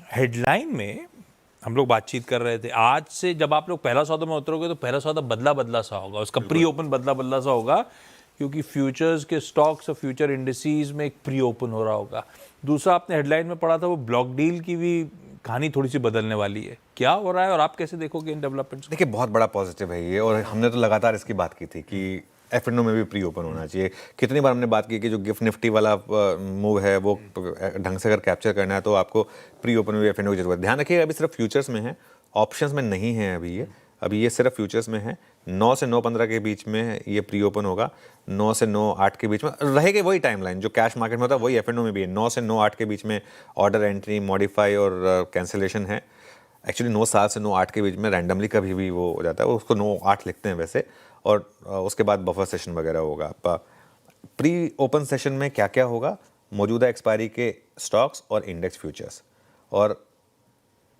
Headline में हम लोग बातचीत कर रहे थे, आज से जब आप लोग पहला सौदा में उतरोगे तो पहला सौदा बदला बदला सा होगा, उसका प्री ओपन बदला बदला सा होगा, क्योंकि फ्यूचर्स के स्टॉक्स और फ्यूचर इंडिसेस में एक प्री ओपन हो रहा होगा। दूसरा, आपने हेडलाइन में पढ़ा था वो ब्लॉक डील की भी कहानी थोड़ी सी बदलने वाली है, क्या हो रहा है और आप कैसे देखोगे इन डेवलपमेंट्स? देखिए, बहुत बड़ा पॉजिटिव है ये, और हमने तो लगातार इसकी बात की थी कि F&O में भी प्री ओपन होना चाहिए। कितनी बार हमने बात की कि जो गिफ्ट निफ्टी वाला मूव है वो ढंग से अगर कैप्चर करना है तो आपको प्री ओपन में भी F&O की जरूरत है। ध्यान रखिए, अभी सिर्फ फ्यूचर्स में है, ऑप्शंस में नहीं है अभी ये सिर्फ फ्यूचर्स में है। 9 से 9:15 के बीच में ये प्री ओपन होगा, 9 से 9:08 के बीच में रहेगी वही टाइमलाइन जो कैश मार्केट में होता है, वही F&O में भी है। 9 से 9:08 के बीच में ऑर्डर एंट्री, मॉडिफाई और कैंसिलेशन है। एक्चुअली 9:07 से 9:08 के बीच में रैंडमली कभी भी वो हो जाता है, उसको 9:08 लिखते हैं वैसे, और उसके बाद बफर सेशन वगैरह होगा। प्री ओपन सेशन में क्या क्या होगा? मौजूदा एक्सपायरी के स्टॉक्स और इंडेक्स फ्यूचर्स, और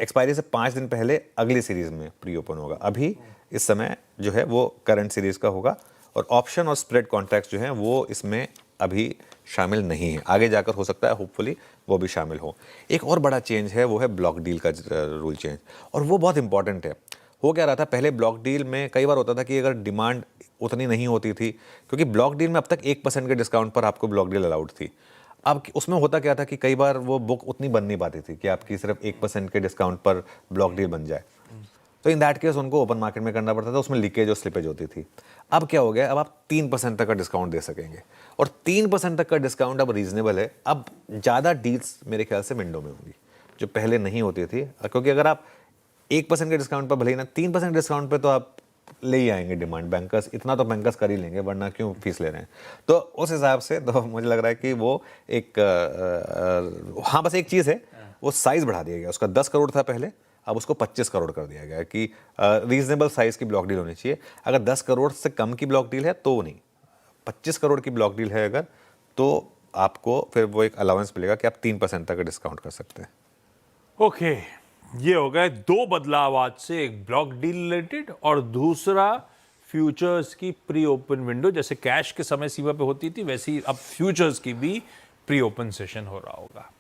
एक्सपायरी से 5 दिन पहले अगली सीरीज में प्री ओपन होगा। अभी इस समय जो है वो करंट सीरीज का होगा, और ऑप्शन और स्प्रेड कॉन्ट्रैक्ट्स जो हैं वो इसमें अभी शामिल नहीं है। आगे जाकर हो सकता है होपफुली वो भी शामिल हो। एक और बड़ा चेंज है, वो है ब्लॉक डील का रूल चेंज, और वो बहुत इंपॉर्टेंट है। हो क्या रहा था, पहले ब्लॉक डील में कई बार होता था कि अगर डिमांड उतनी नहीं होती थी, क्योंकि ब्लॉक डील में अब तक 1% के डिस्काउंट पर आपको ब्लॉक डील अलाउड थी। अब उसमें होता क्या था कि कई बार वो बुक उतनी बन नहीं पाती थी कि आपकी सिर्फ 1% के डिस्काउंट पर ब्लॉक डील बन जाए, तो इन दैट केस उनको ओपन मार्केट में करना पड़ता था, उसमें लीकेज और स्लिपेज होती थी। अब क्या हो गया, अब आप 3% तक का डिस्काउंट दे सकेंगे, और 3% तक का डिस्काउंट अब रीजनेबल है। अब ज़्यादा डील्स मेरे ख्याल से विंडो में होंगी, जो पहले नहीं होती थी, क्योंकि अगर आप 1% के डिस्काउंट पर भले ही ना, 3% डिस्काउंट पर तो आप ले ही आएंगे डिमांड, बैंकर्स इतना तो बैंकर्स कर ही लेंगे, वरना क्यों फीस ले रहे हैं। तो उस हिसाब से तो मुझे लग रहा है कि वो एक हाँ, बस एक चीज़ है, वो साइज़ बढ़ा दिया गया। उसका 10 करोड़ था पहले, अब उसको 25 करोड़ कर दिया गया कि रीजनेबल साइज़ की ब्लॉक डील होनी चाहिए। अगर 10 करोड़ से कम की ब्लॉक डील है तो नहीं, 25 करोड़ की ब्लॉक डील है अगर, तो आपको फिर वो एक अलाउंस मिलेगा कि आप 3% तक डिस्काउंट कर सकते हैं। ओके, ये हो गए दो बदलाव आज से, एक ब्लॉक डील रिलेटेड और दूसरा फ्यूचर्स की प्री ओपन विंडो। जैसे कैश के समय सीमा पे होती थी, वैसे ही अब फ्यूचर्स की भी प्री ओपन सेशन हो रहा होगा।